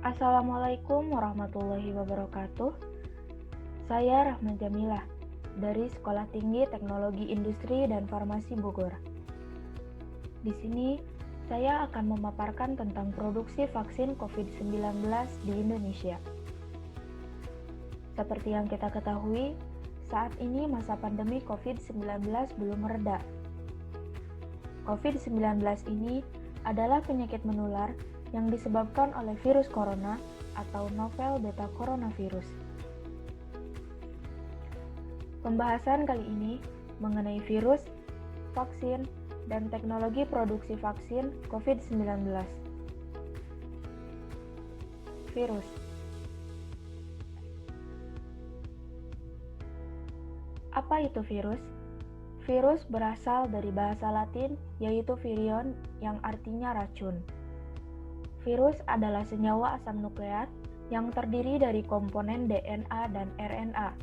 Assalamualaikum warahmatullahi wabarakatuh. Saya Rahma Jamilah dari Sekolah Tinggi Teknologi Industri dan Farmasi Bogor. Di sini saya akan memaparkan tentang produksi vaksin COVID-19 di Indonesia. Seperti yang kita ketahui, saat ini masa pandemi COVID-19 belum mereda. COVID-19 ini adalah penyakit menular yang disebabkan oleh virus corona atau novel beta coronavirus. Pembahasan kali ini mengenai virus, vaksin, dan teknologi produksi vaksin COVID-19. Virus. Apa itu virus? Virus berasal dari bahasa Latin yaitu virion yang artinya racun. Virus adalah senyawa asam nukleat yang terdiri dari komponen DNA dan RNA.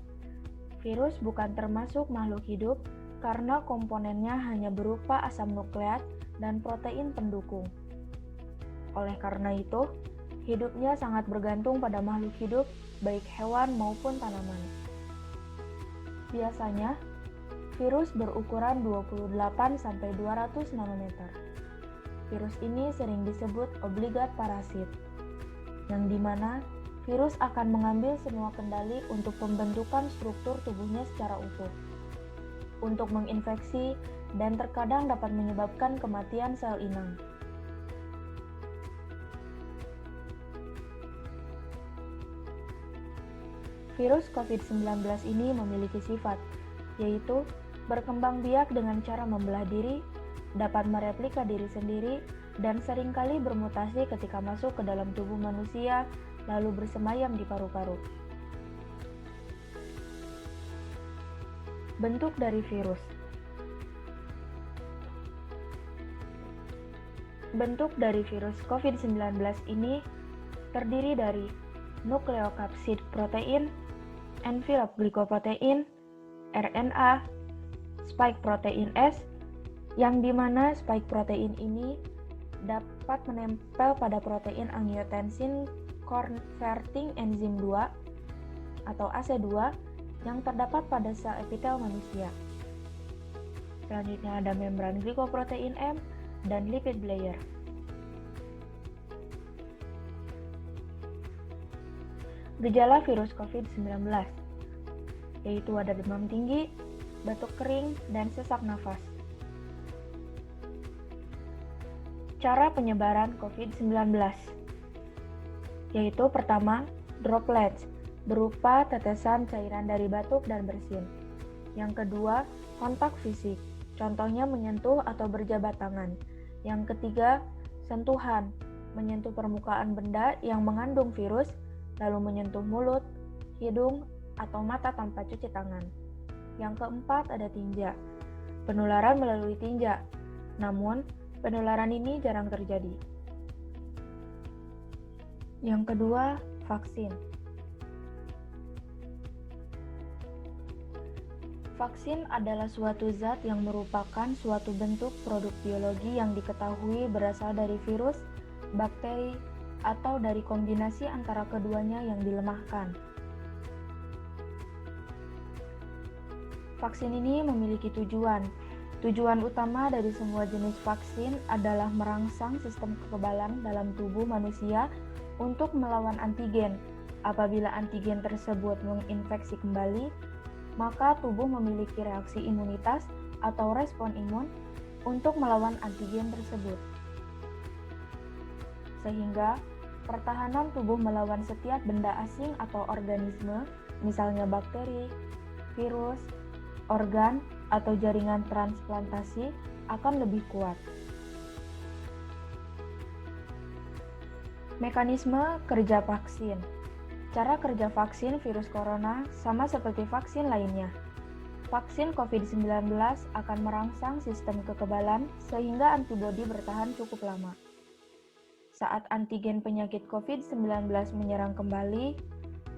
Virus bukan termasuk makhluk hidup karena komponennya hanya berupa asam nukleat dan protein pendukung. Oleh karena itu, hidupnya sangat bergantung pada makhluk hidup, baik hewan maupun tanaman. Biasanya, virus berukuran 28-200 nanometer. Virus ini sering disebut obligat parasit, yang dimana virus akan mengambil semua kendali untuk pembentukan struktur tubuhnya secara utuh, untuk menginfeksi dan terkadang dapat menyebabkan kematian sel inang. Virus COVID-19 ini memiliki sifat, yaitu berkembang biak dengan cara membelah diri, dapat mereplika diri sendiri, dan seringkali bermutasi ketika masuk ke dalam tubuh manusia, lalu bersemayam di paru-paru. Bentuk dari virus. Bentuk dari virus COVID-19 ini terdiri dari nukleokapsid protein, envelope glycoprotein, RNA, spike protein S, yang dimana spike protein ini dapat menempel pada protein angiotensin converting enzim 2 atau AC2 yang terdapat pada sel epitel manusia. Selanjutnya ada membran glikoprotein M dan lipid layer. Gejala virus COVID-19 yaitu ada demam tinggi, batuk kering, dan sesak nafas. Cara penyebaran COVID-19 yaitu pertama, droplets berupa tetesan cairan dari batuk dan bersin. Yang kedua, kontak fisik, contohnya menyentuh atau berjabat tangan. Yang ketiga, sentuhan, menyentuh permukaan benda yang mengandung virus, lalu menyentuh mulut, hidung, atau mata tanpa cuci tangan. Yang keempat, ada tinja, penularan melalui tinja. Namun, penularan ini jarang terjadi. Yang kedua, vaksin. Vaksin adalah suatu zat yang merupakan suatu bentuk produk biologi yang diketahui berasal dari virus, bakteri, atau dari kombinasi antara keduanya yang dilemahkan. Vaksin ini memiliki tujuan. Tujuan utama dari semua jenis vaksin adalah merangsang sistem kekebalan dalam tubuh manusia untuk melawan antigen. Apabila antigen tersebut menginfeksi kembali, maka tubuh memiliki reaksi imunitas atau respon imun untuk melawan antigen tersebut. Sehingga pertahanan tubuh melawan setiap benda asing atau organisme, misalnya bakteri, virus, organ, atau jaringan transplantasi akan lebih kuat. Mekanisme kerja vaksin. Cara kerja vaksin virus corona sama seperti vaksin lainnya. Vaksin COVID-19 akan merangsang sistem kekebalan sehingga antibodi bertahan cukup lama. Saat antigen penyakit COVID-19 menyerang kembali,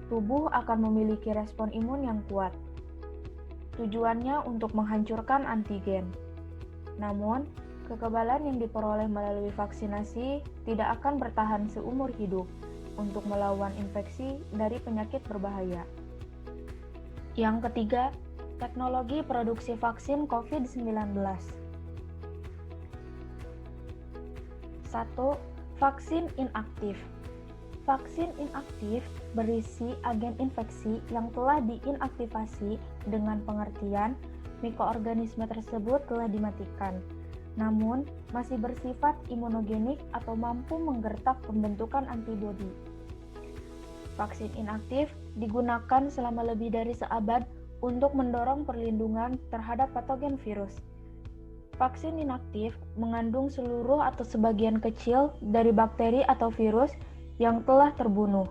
tubuh akan memiliki respon imun yang kuat. Tujuannya untuk menghancurkan antigen. Namun, kekebalan yang diperoleh melalui vaksinasi tidak akan bertahan seumur hidup, untuk melawan infeksi dari penyakit berbahaya. Yang ketiga, teknologi produksi vaksin COVID-19. 1. Vaksin inaktif. Vaksin inaktif berisi agen infeksi yang telah diinaktivasi dengan pengertian mikroorganisme tersebut telah dimatikan, namun masih bersifat imunogenik atau mampu menggertak pembentukan antibodi. Vaksin inaktif digunakan selama lebih dari seabad untuk mendorong perlindungan terhadap patogen virus. Vaksin inaktif mengandung seluruh atau sebagian kecil dari bakteri atau virus yang telah terbunuh.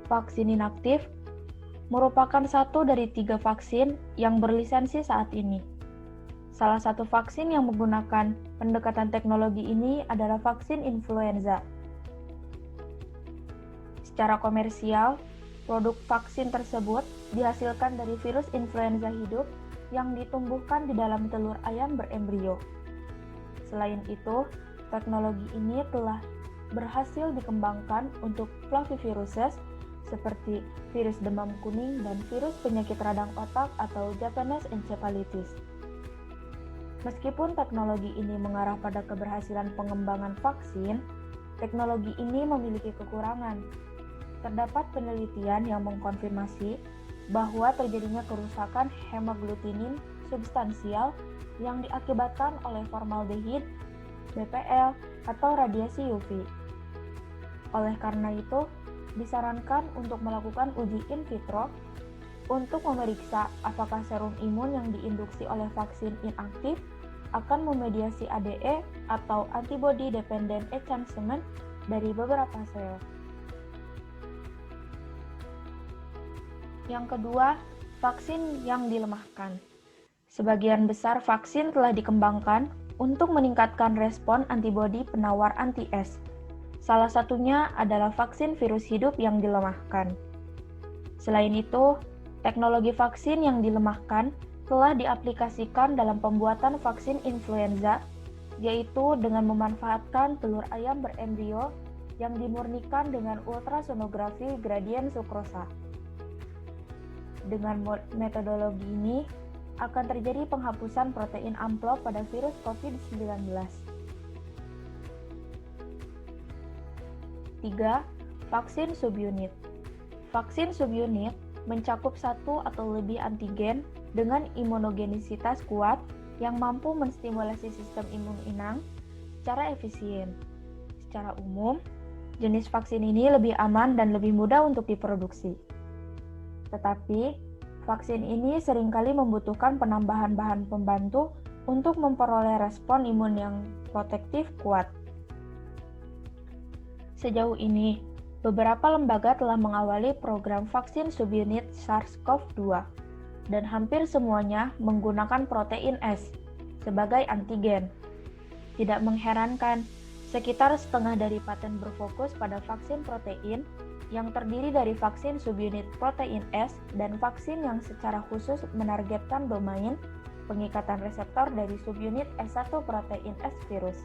Vaksin inaktif merupakan satu dari 3 vaksin yang berlisensi saat ini. Salah satu vaksin yang menggunakan pendekatan teknologi ini adalah vaksin influenza. Secara komersial, produk vaksin tersebut dihasilkan dari virus influenza hidup yang ditumbuhkan di dalam telur ayam berembrio. Selain itu, teknologi ini telah berhasil dikembangkan untuk flaviviruses seperti virus demam kuning dan virus penyakit radang otak atau Japanese encephalitis. Meskipun teknologi ini mengarah pada keberhasilan pengembangan vaksin, teknologi ini memiliki kekurangan. Terdapat penelitian yang mengkonfirmasi bahwa terjadinya kerusakan hemaglutinin substansial yang diakibatkan oleh formaldehid, BPL, atau radiasi UV. Oleh karena itu, disarankan untuk melakukan uji in vitro untuk memeriksa apakah serum imun yang diinduksi oleh vaksin inaktif akan memediasi ADE atau antibody dependent enhancement dari beberapa sel. Yang kedua, vaksin yang dilemahkan. Sebagian besar vaksin telah dikembangkan untuk meningkatkan respon antibodi penawar anti-S. Salah satunya adalah vaksin virus hidup yang dilemahkan. Selain itu, teknologi vaksin yang dilemahkan telah diaplikasikan dalam pembuatan vaksin influenza, yaitu dengan memanfaatkan telur ayam berembrio yang dimurnikan dengan ultrasonografi gradien sukrosa. Dengan metodologi ini, akan terjadi penghapusan protein amplop pada virus COVID-19. 3. Vaksin subunit. Vaksin subunit mencakup satu atau lebih antigen dengan imunogenisitas kuat yang mampu menstimulasi sistem imun inang secara efisien. Secara umum, jenis vaksin ini lebih aman dan lebih mudah untuk diproduksi. Tetapi, vaksin ini seringkali membutuhkan penambahan bahan pembantu untuk memperoleh respon imun yang protektif kuat. Sejauh ini, beberapa lembaga telah mengawali program vaksin subunit SARS-CoV-2, dan hampir semuanya menggunakan protein S sebagai antigen. Tidak mengherankan, sekitar setengah dari paten berfokus pada vaksin protein yang terdiri dari vaksin subunit protein S dan vaksin yang secara khusus menargetkan domain pengikatan reseptor dari subunit S1 protein S virus.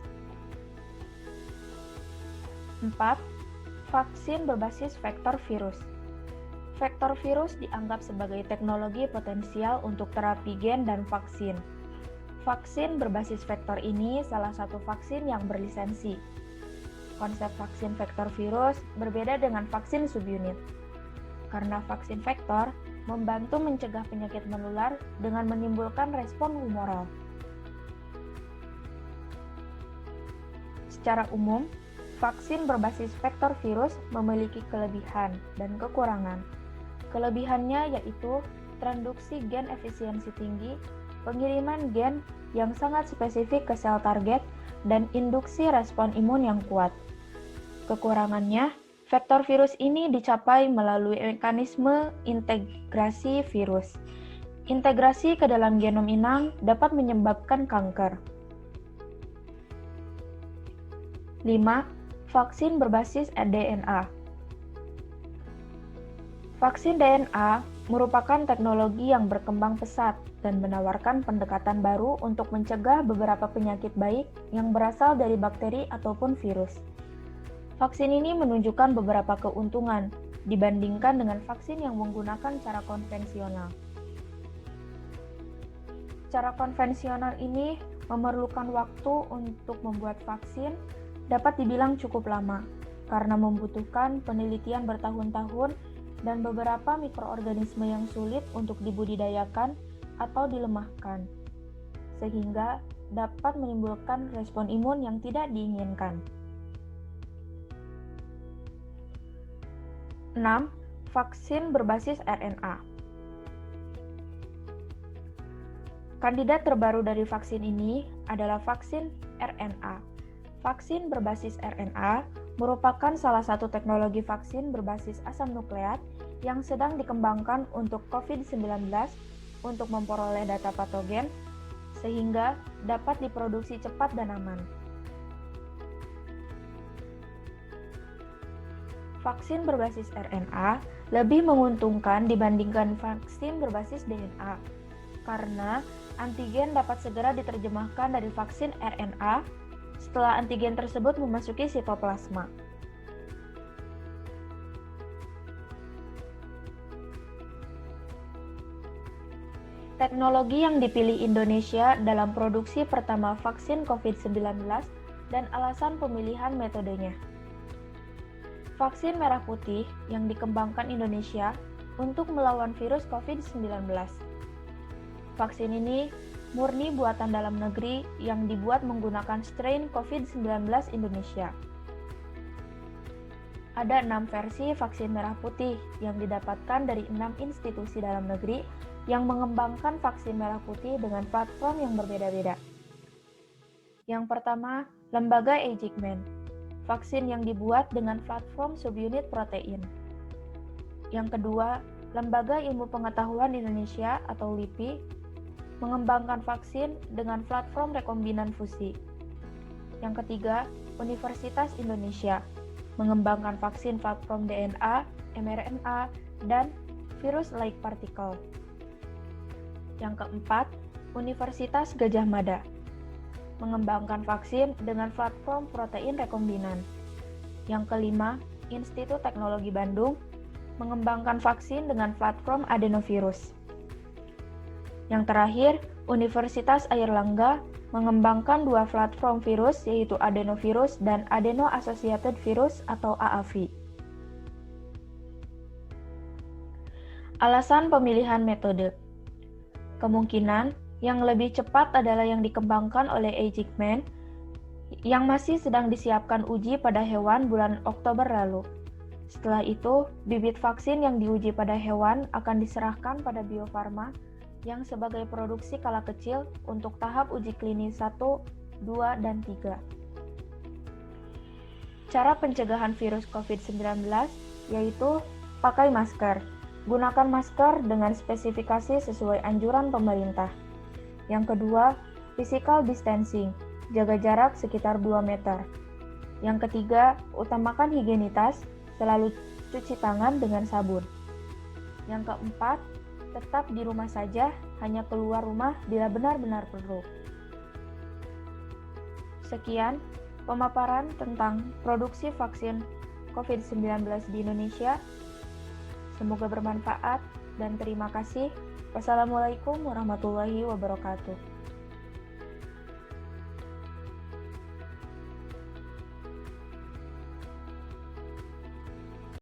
4. Vaksin berbasis vektor virus. Vektor virus dianggap sebagai teknologi potensial untuk terapi gen dan vaksin. Vaksin berbasis vektor ini salah satu vaksin yang berlisensi. Konsep vaksin vektor virus berbeda dengan vaksin subunit. Karena vaksin vektor membantu mencegah penyakit menular dengan menimbulkan respon humoral. Secara umum, vaksin berbasis vektor virus memiliki kelebihan dan kekurangan. Kelebihannya yaitu transduksi gen efisiensi tinggi, pengiriman gen yang sangat spesifik ke sel target, dan induksi respon imun yang kuat. Kekurangannya, vektor virus ini dicapai melalui mekanisme integrasi virus. Integrasi ke dalam genom inang dapat menyebabkan kanker. 5. Vaksin berbasis DNA. Vaksin DNA merupakan teknologi yang berkembang pesat dan menawarkan pendekatan baru untuk mencegah beberapa penyakit baik yang berasal dari bakteri ataupun virus. Vaksin ini menunjukkan beberapa keuntungan dibandingkan dengan vaksin yang menggunakan cara konvensional. Cara konvensional ini memerlukan waktu untuk membuat vaksin dapat dibilang cukup lama karena membutuhkan penelitian bertahun-tahun dan beberapa mikroorganisme yang sulit untuk dibudidayakan atau dilemahkan, sehingga dapat menimbulkan respon imun yang tidak diinginkan. 6. Vaksin berbasis RNA. Kandidat terbaru dari vaksin ini adalah vaksin RNA. Vaksin berbasis RNA merupakan salah satu teknologi vaksin berbasis asam nukleat yang sedang dikembangkan untuk COVID-19 untuk memperoleh data patogen sehingga dapat diproduksi cepat dan aman. Vaksin berbasis RNA lebih menguntungkan dibandingkan vaksin berbasis DNA karena antigen dapat segera diterjemahkan dari vaksin RNA setelah antigen tersebut memasuki sitoplasma. Teknologi yang dipilih Indonesia dalam produksi pertama vaksin COVID-19 dan alasan pemilihan metodenya. Vaksin merah putih yang dikembangkan Indonesia untuk melawan virus COVID-19. Vaksin ini murni buatan dalam negeri yang dibuat menggunakan strain COVID-19 Indonesia. Ada 6 versi vaksin merah putih yang didapatkan dari 6 institusi dalam negeri yang mengembangkan vaksin merah putih dengan platform yang berbeda-beda. Yang pertama, lembaga Eijkman, vaksin yang dibuat dengan platform subunit protein. Yang kedua, Lembaga Ilmu Pengetahuan Indonesia atau LIPI, mengembangkan vaksin dengan platform rekombinan fusi. Yang ketiga, Universitas Indonesia mengembangkan vaksin platform DNA, mRNA, dan virus-like particle. Yang keempat, Universitas Gadjah Mada mengembangkan vaksin dengan platform protein rekombinan. Yang kelima, Institut Teknologi Bandung mengembangkan vaksin dengan platform adenovirus. Yang terakhir, Universitas Airlangga mengembangkan 2 platform virus yaitu adenovirus dan adeno-associated virus atau AAV. Alasan pemilihan metode. Kemungkinan yang lebih cepat adalah yang dikembangkan oleh Eijkman yang masih sedang disiapkan uji pada hewan bulan Oktober lalu. Setelah itu, bibit vaksin yang diuji pada hewan akan diserahkan pada Bio Farma yang sebagai produksi skala kecil untuk tahap uji klinis 1, 2, dan 3. Cara pencegahan virus COVID-19 yaitu pakai masker. Gunakan masker dengan spesifikasi sesuai anjuran pemerintah. Yang kedua, physical distancing. Jaga jarak sekitar 2 meter. Yang ketiga, utamakan higienitas, selalu cuci tangan dengan sabun. Yang keempat, tetap di rumah saja, hanya keluar rumah bila benar-benar perlu. Sekian pemaparan tentang produksi vaksin COVID-19 di Indonesia. Semoga bermanfaat dan terima kasih. Wassalamualaikum warahmatullahi wabarakatuh.